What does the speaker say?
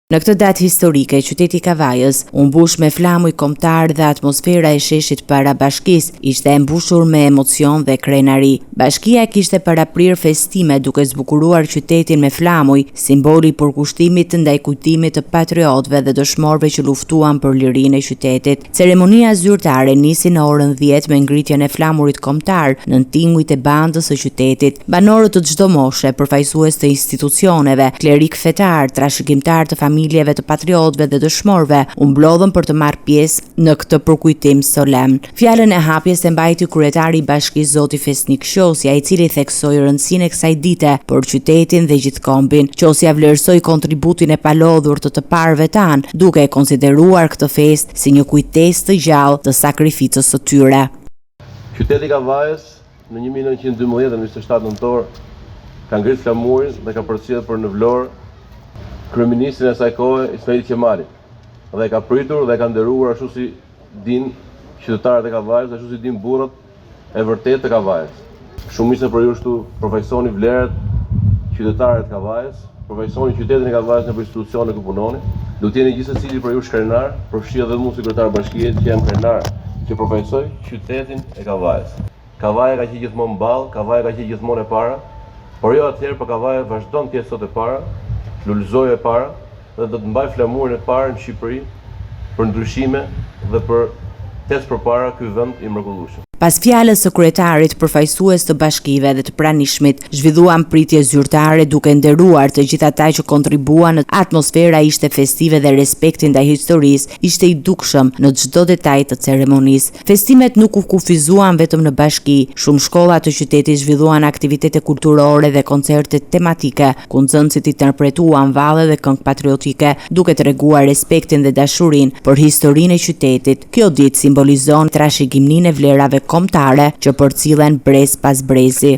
Në këtë datë historike, qyteti Kavajës u mbush me flamuj kombëtar dhe atmosfera e sheshit para bashkisë ishte e mbushur me emocion dhe krenari. Bashkia kishte paraprir festime duke zbukuruar qytetin me flamuj, simboli i përkushtimit ndaj kujtimit të patriotëve dhe dëshmorëve që luftuan për lirinë e qytetit. Ceremonia zyrtare nisi në orën 10 me ngritjen e flamurit kombëtar në tingujt e bandës së qytetit. Banorët të çdo moshe, përfaqësues të institucioneve, klerik fetar, trashëgimtar të familjeve të patriotëve dhe dëshmorëve u mblodhën për të marrë pjesë në këtë përkujtim solemn. Fjalën e hapjes e mbajti kryetari i bashkisë zoti Fesnik Qosja, i cili theksoi rëndësinë e kësaj dite për qytetin dhe gjithë kombin. Qosja vlerësoi kontributin e palodhur të parëve tanë, duke e konsideruar këtë festë si një kujtesë të gjallë të sakrificës së tyre. Qyteti Kavajës në 1912 dhe 27 nëntor ka ngritur flamurin dhe ka përcjellë për në Vlorë kryeministrin e asaj kohe Ismail Qemali dhe ka pritur dhe ka nderuar ashtu si din qytetarët e Kavajës dhe ashtu si din burrat e vërtet të Kavajës. Shumica për ju ashtu përfaqësoni vlerat qytetarët e Kavajës, përfaqësoni qytetin e Kavajës në institucione ku punoni. Do të jeni gjithsesi për ju shkrenar, përfshi edhe mua sekretar bashkie që jam krenar që përfaqësoj qytetin e Kavajës. Kavaja ka qenë gjithmonë mball, Kavaja ka qenë gjithmonë e para, por jo atëherë për Kavaja vazhdon të jetë sot e para. Lullëzoj e para dhe do të mbaj flamurin e parë në Shqipëri për ndryshime dhe për tes përpara ky vend i mrekullueshëm. Pas fjalës së kryetarit përfaqësues të bashkive dhe të pranishmit, zhvilluan pritje zyrtare duke nderuar të gjithë ata që kontribuan. Atmosfera ishte festive dhe respekti ndaj historisë ishte i dukshëm në çdo detaj të ceremonisë. Festimet nuk u kufizuan vetëm në bashki, shumë shkolla të qytetit zhvilluan aktivitete kulturore dhe koncerte tematike, ku nxënësit interpretuan valle dhe këngë patriotike, duke treguar respektin dhe dashurinë për historinë e qytetit. Kjo ditë simbolizon trashëgiminë e vlerave kombëtare që përcillen brez pas brezi.